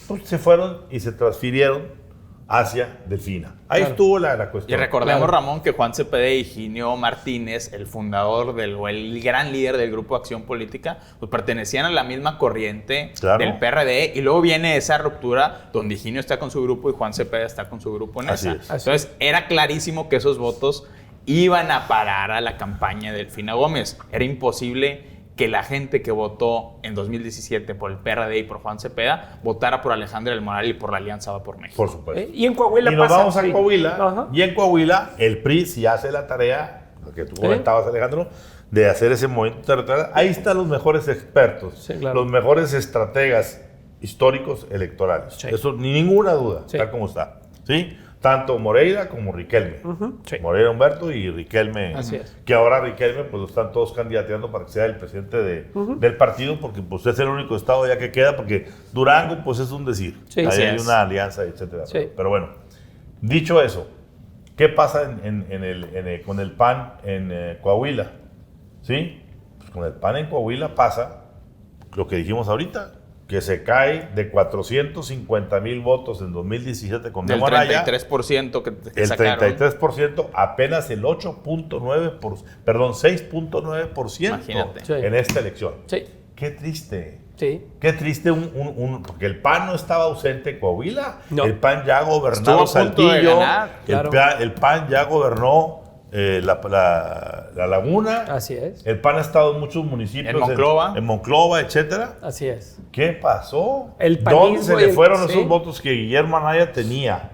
pues se fueron y se transfirieron hacia Delfina. Ahí Claro. estuvo la Y cuestión. recordemos, Claro. Ramón, que Juan Cepeda y Higinio Martínez, el fundador o el gran líder del Grupo Acción Política, pues pertenecían a la misma corriente Claro. del PRD, y luego viene esa ruptura donde Higinio está con su grupo y Juan Cepeda está con su grupo en Así esa. es. Así Entonces, era clarísimo que esos votos iban a parar a la campaña de Delfina Gómez. Era imposible que la gente que votó en 2017 por el PRD y por Juan Cepeda votara por Alejandra del Moral y por la Alianza Va por México. Por supuesto. Y en Coahuila Y nos pasa, vamos a sí. Coahuila. Ajá. Y en Coahuila, el PRI sí hace la tarea, lo que tú comentabas, Alejandro, de hacer ese movimiento territorial. Ahí están los mejores expertos, Sí, claro. los mejores estrategas históricos electorales. Sí. Eso ni ninguna duda, Sí. tal como está. ¿Sí? Tanto Moreira como Riquelme. Sí. Moreira Humberto y Riquelme. Así es. Que ahora Riquelme, pues lo están todos candidateando para que sea el presidente del partido, porque pues es el único estado ya que queda, porque Durango, pues es un decir. Sí, Ahí así hay es. una alianza, etcétera. Sí. Pero bueno, dicho eso, ¿qué pasa con el PAN en Coahuila? ¿Sí? Pues con el PAN en Coahuila pasa lo que dijimos ahorita, que se cae de 450,000 votos en 2017 con Del Memo Anaya, 33% que el sacaron. 33%, apenas el 6.9% Imagínate. Sí. en esta elección. Sí, Qué triste. sí. Qué triste porque el PAN no estaba ausente en Coahuila. No. El PAN ya Estuvo gobernó a punto de Saltillo. ganar, claro. El PAN ya gobernó la Laguna. Así es. El PAN ha estado en muchos municipios. En Monclova. En Monclova, etcétera. Así es. ¿Qué pasó? El ¿Dónde panismo se y le fueron sí. esos votos que Guillermo Anaya tenía?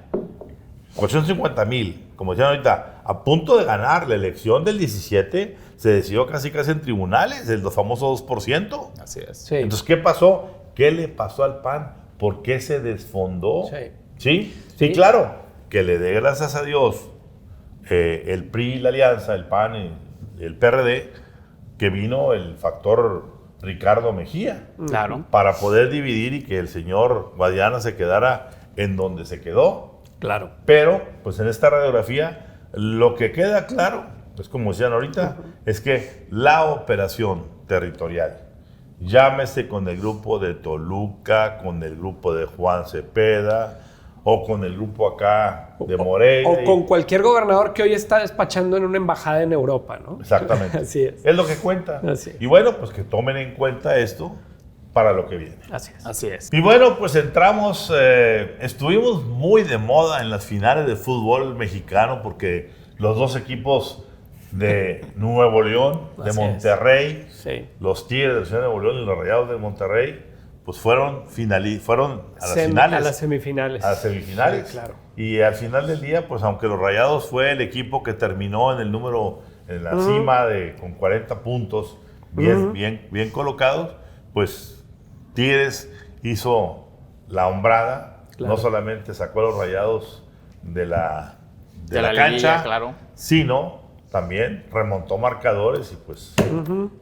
450,000, como decían ahorita, a punto de ganar la elección del 17, se decidió casi en tribunales, el famoso 2%. Así es. Sí. Entonces, ¿qué pasó? ¿Qué le pasó al PAN? ¿Por qué se desfondó? Sí. ¿Sí? Sí. Sí, claro, que le dé gracias a Dios el PRI, la Alianza, el PAN y el PRD, que vino el factor Ricardo Mejía. Claro. Para poder dividir y que el señor Guadiana se quedara en donde se quedó. Claro. Pero, pues en esta radiografía, lo que queda claro, pues como decían ahorita, es que la operación territorial, llámese con el grupo de Toluca, con el grupo de Juan Cepeda, o con el grupo acá de Morelia. O con cualquier gobernador que hoy está despachando en una embajada en Europa, ¿no? Exactamente. Así es. Es lo que cuenta. Así es. Y bueno, pues que tomen en cuenta esto para lo que viene. Así es. Así es. Y bueno, pues entramos, estuvimos muy de moda en las finales de fútbol mexicano porque los dos equipos de Nuevo León, de Así es. Monterrey, Sí. los Tigres de la Ciudad de Nuevo León y los Rayados de Monterrey, pues fueron a las finales. A las semifinales. A las semifinales. Sí, claro. Y al final del día, pues aunque los Rayados fue el equipo que terminó en el número, en la cima con 40 puntos, bien colocados, pues Tigres hizo la hombrada, Claro. no solamente sacó a los Rayados de la liguilla, cancha, claro. sino también remontó marcadores y pues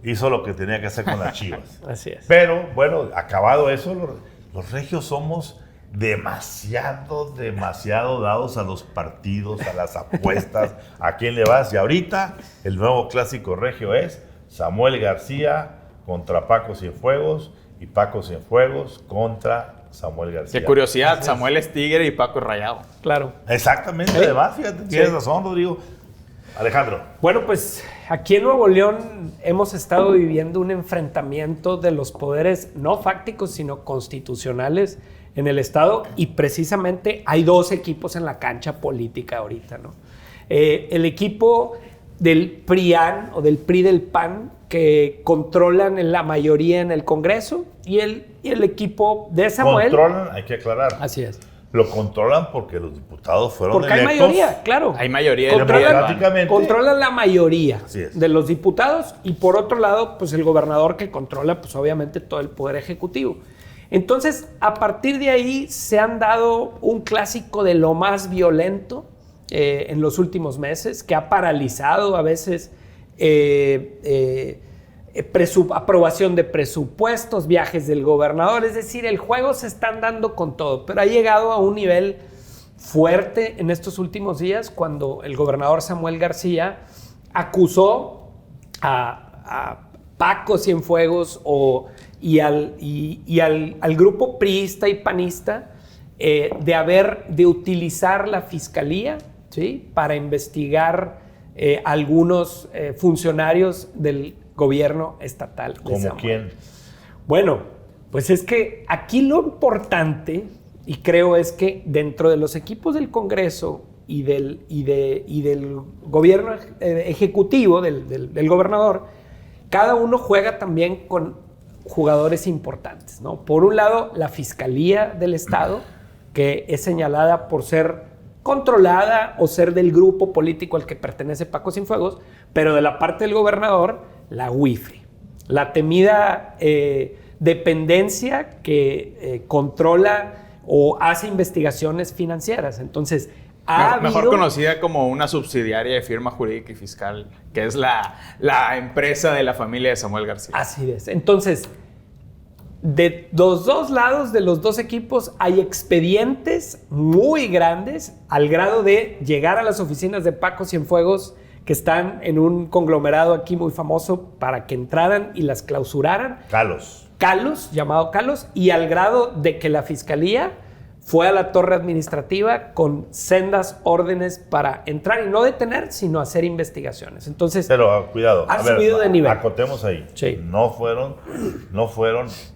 hizo lo que tenía que hacer con las Chivas. Así es. Pero bueno, acabado eso, los regios somos demasiado dados a los partidos, a las apuestas, a quién le vas. Y ahorita el nuevo clásico regio es Samuel García contra Paco Cienfuegos y Paco Cienfuegos contra Samuel García. Qué curiosidad, Samuel es tigre y Paco es rayado. Claro. Exactamente, además, fíjate, tienes razón, Rodrigo. Alejandro. Bueno, pues aquí en Nuevo León hemos estado viviendo un enfrentamiento de los poderes no fácticos, sino constitucionales en el Estado y precisamente hay dos equipos en la cancha política ahorita, ¿no? El equipo del PRIAN o del PRI del PAN que controlan en la mayoría en el Congreso y el equipo de Samuel. Controlan, hay que aclarar. Así es. Lo controlan porque los diputados fueron Porque hay electos. mayoría, claro. Hay mayoría del Democráticamente. Controlan la mayoría Así es. de los diputados y por otro lado, pues el gobernador que controla, pues obviamente todo el poder ejecutivo. Entonces, a partir de ahí se han dado un clásico de lo más violento en los últimos meses, que ha paralizado a veces aprobación de presupuestos, viajes del gobernador, es decir, el juego se están dando con todo, pero ha llegado a un nivel fuerte en estos últimos días cuando el gobernador Samuel García acusó a Paco Cienfuegos y al grupo priista y panista de utilizar la fiscalía, ¿sí?, para investigar algunos funcionarios del gobierno estatal. ¿Como quién? Bueno, pues es que aquí lo importante, y creo es que dentro de los equipos del Congreso y del gobierno ejecutivo, del gobernador, cada uno juega también con jugadores importantes, ¿no? Por un lado, la Fiscalía del Estado, que es señalada por ser controlada o ser del grupo político al que pertenece Paco Cienfuegos, pero de la parte del gobernador, la UIFRE, la temida dependencia que controla o hace investigaciones financieras. Entonces, mejor conocida como una subsidiaria de firma jurídica y fiscal, que es la empresa de la familia de Samuel García. Así es. Entonces, de los dos lados de los dos equipos hay expedientes muy grandes al grado de llegar a las oficinas de Paco Cienfuegos, que están en un conglomerado aquí muy famoso, para que entraran y las clausuraran. Calos, llamado Calos, y al grado de que la fiscalía fue a la torre administrativa con sendas órdenes para entrar y no detener, sino hacer investigaciones. Entonces, pero cuidado, ha subido de nivel. Acotemos ahí. Sí. No fueron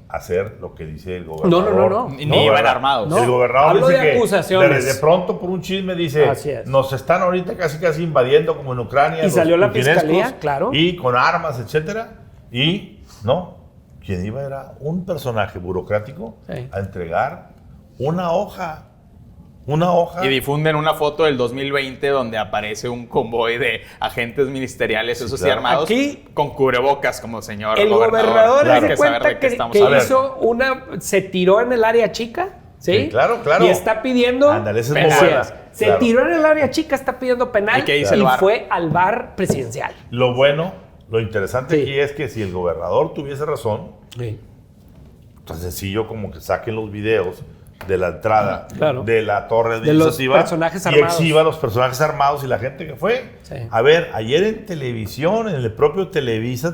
a hacer lo que dice el gobernador. No. Ni iban armados. No. El gobernador Hablo dice de que acusaciones. de pronto por un chisme dice, Así es. nos están ahorita casi invadiendo como en Ucrania. Y salió la putinescos, fiscalía, claro. Y con armas, etcétera. Y no, quien iba era un personaje burocrático a entregar una hoja. Y difunden una foto del 2020 donde aparece un convoy de agentes ministeriales, esos sí armados, aquí, con cubrebocas, como señor el gobernador Claro. se cuenta que hizo se tiró en el área chica, ¿sí? Sí, claro. Y está pidiendo penal. Tiró en el área chica, está pidiendo penal y fue al bar presidencial. Lo bueno lo interesante Sí. aquí es que si el gobernador tuviese razón, Sí. tan sencillo como que saquen los videos de la entrada Claro. de la torre De los administrativa personajes y armados. exhiba a los personajes armados y la gente que fue. Sí. A ver, ayer en televisión, en el propio Televisa,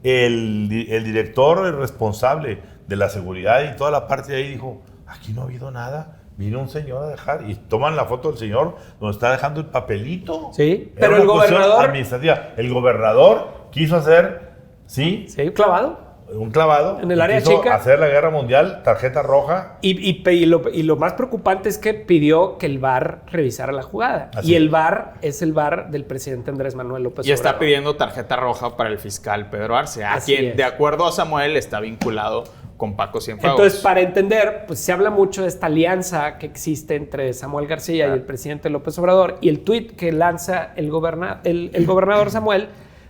el director el responsable de la seguridad y toda la parte de ahí dijo, aquí no ha habido nada. Vino un señor a dejar y toman la foto del señor donde está dejando el papelito. Sí, Era pero una el cuestión gobernador- administrativa. El gobernador quiso hacer, ¿sí? Sí, clavado. Un clavado. En el y área quiso chica. hacer la guerra mundial, tarjeta roja. Y lo más preocupante es que pidió que el VAR revisara la jugada. Así y el es. VAR es el VAR del presidente Andrés Manuel López Y está Obrador. pidiendo tarjeta roja para el fiscal Pedro Arce, a Así quien, es. de acuerdo a Samuel, está vinculado con Paco Cienfuegos. Entonces, para entender, pues se habla mucho de esta alianza que existe entre Samuel García Claro. y el presidente López Obrador. Y el tuit que lanza el gobernador Samuel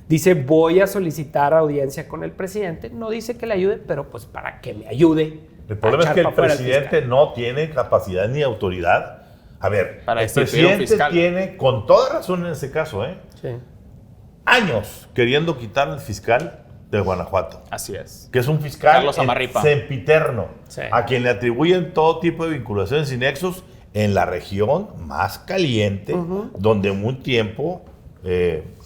dice, voy a solicitar audiencia con el presidente. No dice que le ayude, pero pues para que me ayude. El problema a es echar que el pa' fuera al presidente fiscal. no tiene capacidad ni autoridad. A ver, Para el destituir a un presidente fiscal. tiene, con toda razón en ese caso, Sí. años queriendo quitar al fiscal de Guanajuato, Así es. que es un fiscal Carlos Amarripa. sempiterno, Sí. a quien le atribuyen todo tipo de vinculaciones y nexos en la región más caliente, donde un tiempo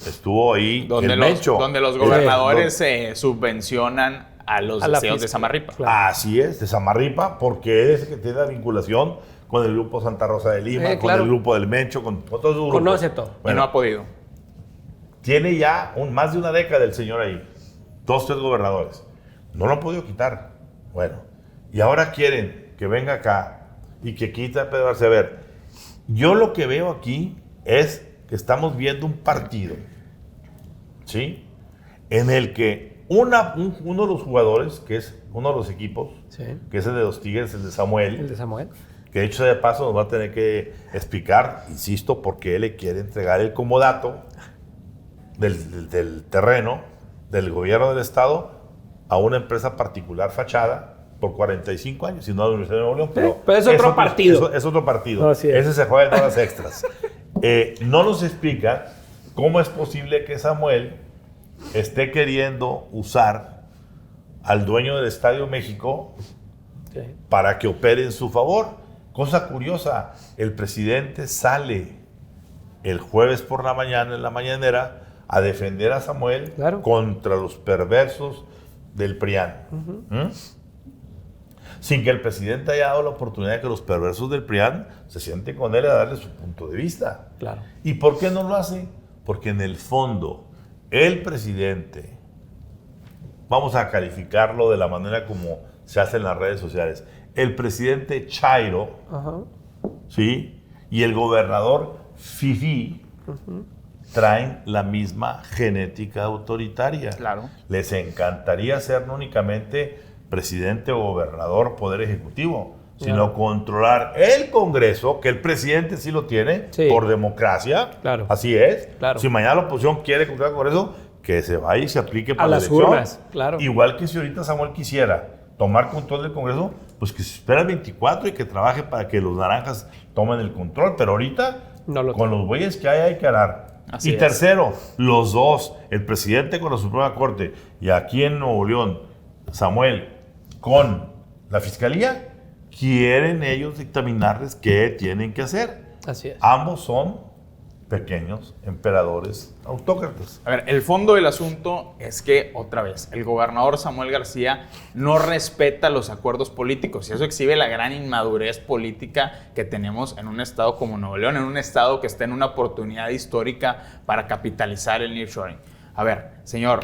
estuvo ahí Donde el los, Mencho. donde los gobernadores subvencionan a los A la deseos de fiscal. Samarripa. Claro. Así es, de Samarripa, porque es el que tiene la vinculación con el grupo Santa Rosa de Lima, con claro. el grupo del Mencho, con todos esos grupos. Conoce todo. Y Bueno, no ha podido. tiene ya más de una década el señor ahí. 2, 3 gobernadores. No lo han podido quitar. Bueno, y ahora quieren que venga acá y que quita a Pedro Arce. A ver, yo lo que veo aquí es que estamos viendo un partido, ¿sí? En el que uno de los jugadores, que es uno de los equipos, Sí. que es el de los Tigres, el de Samuel, El de Samuel. que de hecho de paso nos va a tener que explicar, insisto, por qué le quiere entregar el comodato del terreno del gobierno del estado a una empresa particular fachada por 45 años, si no a la Universidad de Nuevo León. pero es otro partido. Es otro partido. No, así es. Ese se juega en horas extras. No nos explica cómo es posible que Samuel esté queriendo usar al dueño del Estadio México Sí. para que opere en su favor. Cosa curiosa, el presidente sale el jueves por la mañana, en la mañanera, a defender a Samuel Claro. contra los perversos del PRIAN. ¿Mm? Sin que el presidente haya dado la oportunidad de que los perversos del PRIAN se sienten con él a darle su punto de vista. Claro. ¿Y por qué no lo hace? Porque en el fondo, el presidente, vamos a calificarlo de la manera como se hace en las redes sociales, el presidente Chairo, Ajá. ¿sí? Y el gobernador Fifi traen la misma genética autoritaria. Claro. Les encantaría ser no únicamente presidente o gobernador, poder ejecutivo, sino controlar el Congreso, que el presidente sí lo tiene, Sí. por democracia. Claro. Así es. Claro. Si mañana la oposición quiere controlar el Congreso, que se vaya y se aplique para la las elección. urnas, claro. Igual que si ahorita Samuel quisiera tomar control del Congreso, pues que se espera el 24 y que trabaje para que los naranjas tomen el control. Pero ahorita, No lo con los bueyes que hay que arar. Así Y es. tercero, los dos, el presidente con la Suprema Corte y aquí en Nuevo León, Samuel, con la Fiscalía, quieren ellos dictaminarles qué tienen que hacer. Así es. Ambos son pequeños emperadores autócratas. A ver, el fondo del asunto es que, otra vez, el gobernador Samuel García no respeta los acuerdos políticos y eso exhibe la gran inmadurez política que tenemos en un estado como Nuevo León, en un estado que está en una oportunidad histórica para capitalizar el nearshoring. A ver, señor,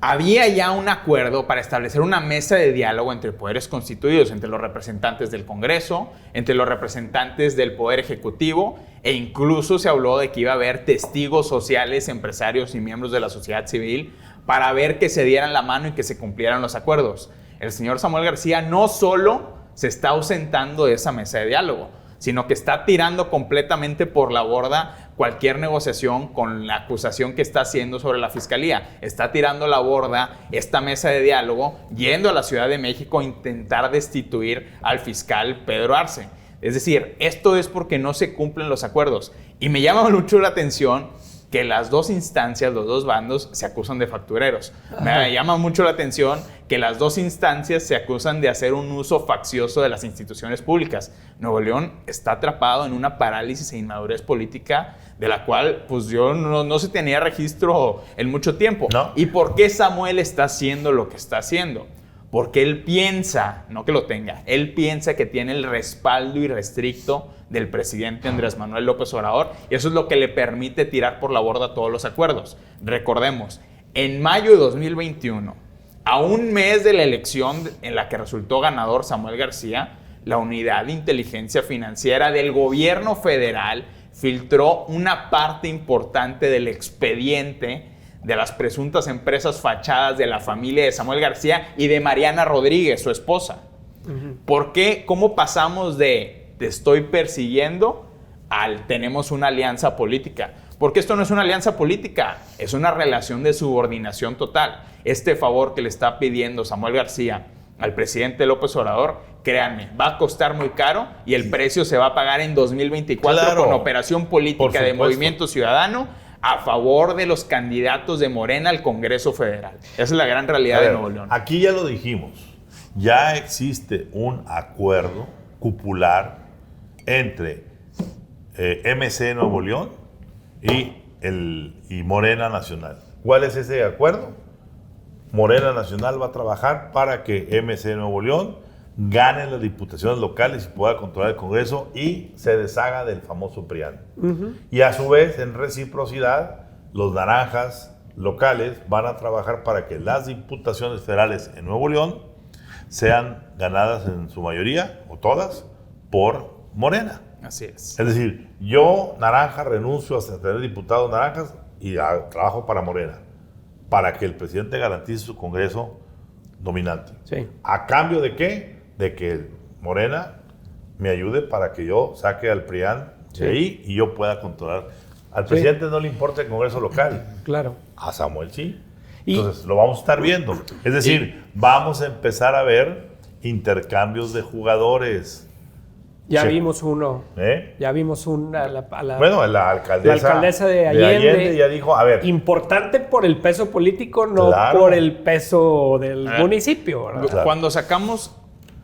había ya un acuerdo para establecer una mesa de diálogo entre poderes constituidos, entre los representantes del Congreso, entre los representantes del Poder Ejecutivo, e incluso se habló de que iba a haber testigos sociales, empresarios y miembros de la sociedad civil para ver que se dieran la mano y que se cumplieran los acuerdos. El señor Samuel García no solo se está ausentando de esa mesa de diálogo, sino que está tirando completamente por la borda cualquier negociación con la acusación que está haciendo sobre la Fiscalía. Está tirando la borda esta mesa de diálogo, yendo a la Ciudad de México a intentar destituir al fiscal Pedro Arce. Es decir, esto es porque no se cumplen los acuerdos. Y me llama mucho la atención que las dos instancias, los dos bandos, se acusan de factureros. Me llama mucho la atención que las dos instancias se acusan de hacer un uso faccioso de las instituciones públicas. Nuevo León está atrapado en una parálisis e inmadurez política de la cual pues yo no se tenía registro en mucho tiempo. No. ¿Y por qué Samuel está haciendo lo que está haciendo? Porque él piensa, no que lo tenga, él piensa que tiene el respaldo irrestricto del presidente Andrés Manuel López Obrador, y eso es lo que le permite tirar por la borda todos los acuerdos. Recordemos, en mayo de 2021, a un mes de la elección en la que resultó ganador Samuel García, la Unidad de Inteligencia Financiera del Gobierno Federal filtró una parte importante del expediente de las presuntas empresas fachadas de la familia de Samuel García y de Mariana Rodríguez, su esposa. ¿Por qué? ¿Cómo pasamos de te estoy persiguiendo al tenemos una alianza política? Porque esto no es una alianza política, es una relación de subordinación total. Este favor que le está pidiendo Samuel García al presidente López Obrador, créanme, va a costar muy caro y el precio se va a pagar en 2024 Claro, con operación política de Movimiento Ciudadano a favor de los candidatos de Morena al Congreso Federal. Esa es la gran realidad de Nuevo León. Aquí ya lo dijimos, ya existe un acuerdo cupular entre MC Nuevo León y Morena Nacional. ¿Cuál es ese acuerdo? Morena Nacional va a trabajar para que MC Nuevo León gane las diputaciones locales y pueda controlar el Congreso y se deshaga del famoso PRIAN. Y a su vez, en reciprocidad, los naranjas locales van a trabajar para que las diputaciones federales en Nuevo León sean ganadas en su mayoría, o todas, por Morena. Así es. Es decir, yo, naranja, renuncio a tener diputados naranjas y trabajo para Morena, para que el presidente garantice su Congreso dominante. Sí. ¿A cambio de qué? De que Morena me ayude para que yo saque al PRIAN de ahí y yo pueda controlar. Al presidente no le importa el Congreso local. Claro. A Samuel sí. Entonces lo vamos a estar viendo. Es decir, vamos a empezar a ver intercambios de jugadores. Ya vimos uno. Ya vimos una. Bueno, la alcaldesa de Allende ya dijo, a ver. Importante por el peso político, no por el peso del municipio, ¿verdad? Claro. Cuando sacamos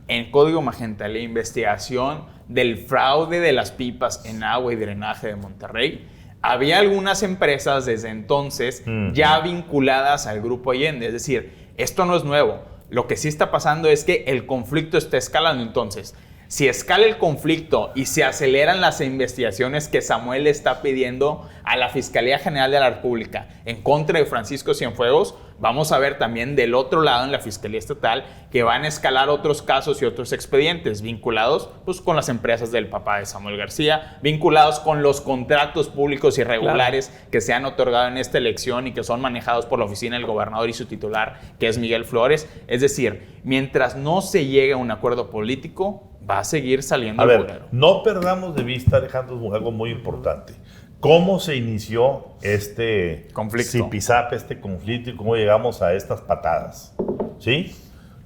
en Código Magenta la investigación del fraude de las pipas en agua y drenaje de Monterrey, había algunas empresas desde entonces ya vinculadas al Grupo Allende. Es decir, esto no es nuevo. Lo que sí está pasando es que el conflicto está escalando. Entonces, si escala el conflicto y se aceleran las investigaciones que Samuel le está pidiendo a la Fiscalía General de la República en contra de Francisco Cienfuegos, vamos a ver también del otro lado en la Fiscalía Estatal que van a escalar otros casos y otros expedientes vinculados pues, con las empresas del papá de Samuel García, vinculados con los contratos públicos irregulares que se han otorgado en esta elección y que son manejados por la oficina del gobernador y su titular, que es Miguel Flores. Es decir, mientras no se llegue a un acuerdo político, va a seguir saliendo el bolero. No perdamos de vista, Alejandro, algo muy importante. ¿Cómo se inició este conflicto? Zipizape, este conflicto y cómo llegamos a estas patadas. ¿Sí?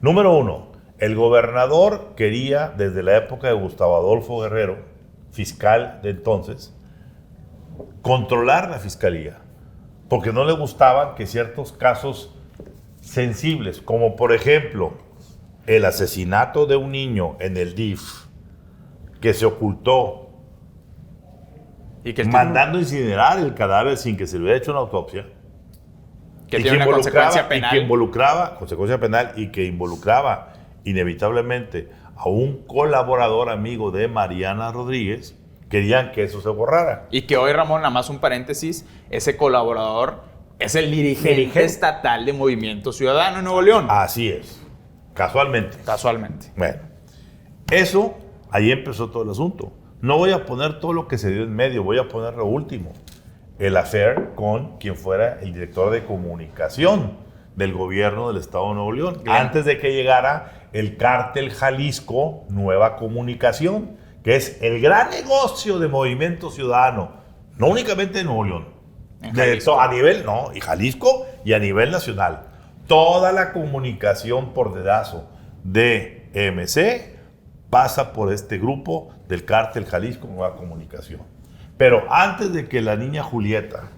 Número uno, el gobernador quería, desde la época de Gustavo Adolfo Guerrero, fiscal de entonces, controlar la fiscalía, porque no le gustaban que ciertos casos sensibles, como por ejemplo el asesinato de un niño en el DIF, que se ocultó, y que mandando incinerar el cadáver sin que se le hubiera hecho una autopsia, que tiene una consecuencia penal. Y que involucraba, consecuencia penal, y que involucraba inevitablemente a un colaborador amigo de Mariana Rodríguez, querían que eso se borrara. Y que hoy, Ramón, nada más un paréntesis, ese colaborador es el dirigente estatal de Movimiento Ciudadano en Nuevo León. Así es, casualmente. Casualmente. Bueno, eso, ahí empezó todo el asunto. No voy a poner todo lo que se dio en medio, voy a poner lo último. El affair con quien fuera el director de comunicación del gobierno del Estado de Nuevo León. Bien. Antes de que llegara el cártel Jalisco Nueva Comunicación, que es el gran negocio de Movimiento Ciudadano, no únicamente de Nuevo León, a nivel, no, y Jalisco y a nivel nacional. Toda la comunicación por dedazo de MC pasa por este grupo del cártel Jalisco Nueva Comunicación. Pero antes de que la niña Julieta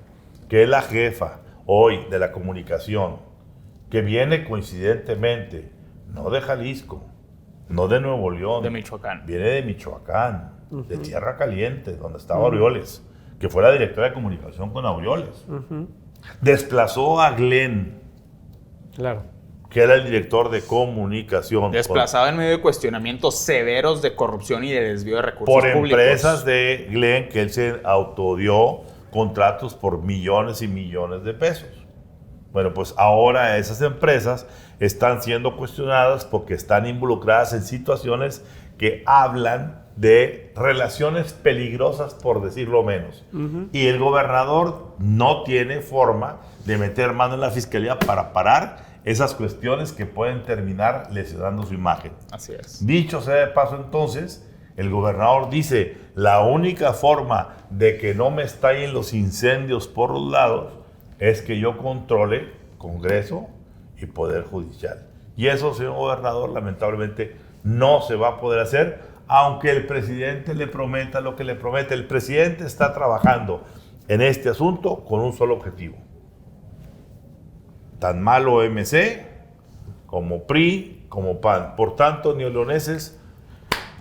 que es la jefa hoy de la comunicación, que viene coincidentemente, no de Jalisco, no de Nuevo León. De Michoacán. Viene de Michoacán, de Tierra Caliente, donde estaba Aureoles, que fue la directora de comunicación con Aureoles. Desplazó a Glenn, Claro. que era el director de comunicación. Desplazado en medio de cuestionamientos severos de corrupción y de desvío de recursos por públicos. empresas de Glenn, que él se autodió contratos por millones y millones de pesos. Bueno, pues ahora esas empresas están siendo cuestionadas porque están involucradas en situaciones que hablan de relaciones peligrosas, por decirlo menos. Y el gobernador no tiene forma de meter mano en la fiscalía para parar esas cuestiones que pueden terminar lesionando su imagen. Así es. Dicho sea de paso, entonces, el gobernador dice, la única forma de que no me estallen los incendios por los lados es que yo controle Congreso y Poder Judicial. Y eso, señor gobernador, lamentablemente no se va a poder hacer, aunque el presidente le prometa lo que le promete. El presidente está trabajando en este asunto con un solo objetivo. Tan malo MC como PRI, como PAN. Por tanto, neoleoneses,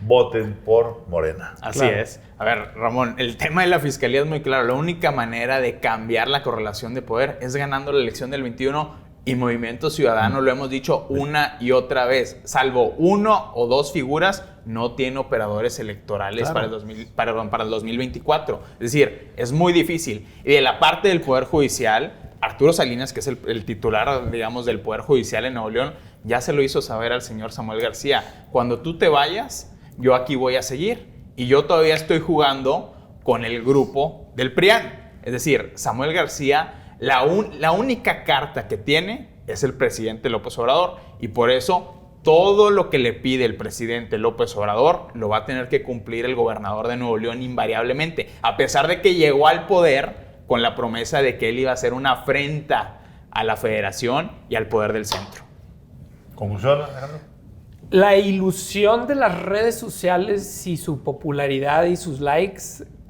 voten por Morena. Así Claro. es. A ver, Ramón, el tema de la fiscalía es muy claro. La única manera de cambiar la correlación de poder es ganando la elección del 21 y Movimiento Ciudadano, lo hemos dicho una y otra vez, salvo 1 o 2 figuras, no tiene operadores electorales para el 2024. Es decir, es muy difícil. Y de la parte del Poder Judicial, Arturo Salinas, que es el titular, digamos, del Poder Judicial en Nuevo León, ya se lo hizo saber al señor Samuel García. Cuando tú te vayas, yo aquí voy a seguir. Y yo todavía estoy jugando con el grupo del PRIAN. Es decir, Samuel García, la única carta que tiene es el presidente López Obrador. Y por eso, todo lo que le pide el presidente López Obrador lo va a tener que cumplir el gobernador de Nuevo León invariablemente. A pesar de que llegó al poder con la promesa de que él iba a hacer una afrenta a la federación y al poder del centro. ¿Conclusión, Alejandro? La ilusión de las redes sociales y su popularidad y sus likes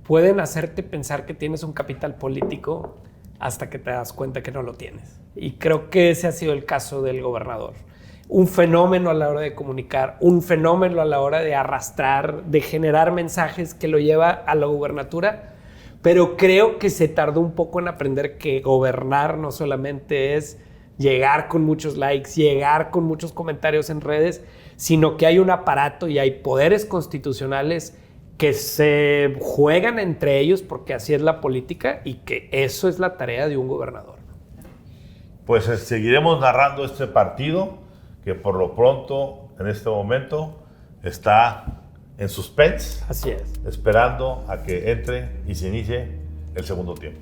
pueden hacerte pensar que tienes un capital político hasta que te das cuenta que no lo tienes. Y creo que ese ha sido el caso del gobernador. Un fenómeno a la hora de comunicar, un fenómeno a la hora de arrastrar, de generar mensajes que lo lleva a la gubernatura, pero creo que se tardó un poco en aprender que gobernar no solamente es llegar con muchos likes, llegar con muchos comentarios en redes, sino que hay un aparato y hay poderes constitucionales que se juegan entre ellos porque así es la política y que eso es la tarea de un gobernador. Pues seguiremos narrando este partido que por lo pronto en este momento está en suspense, Así es. esperando a que entre y se inicie el segundo tiempo.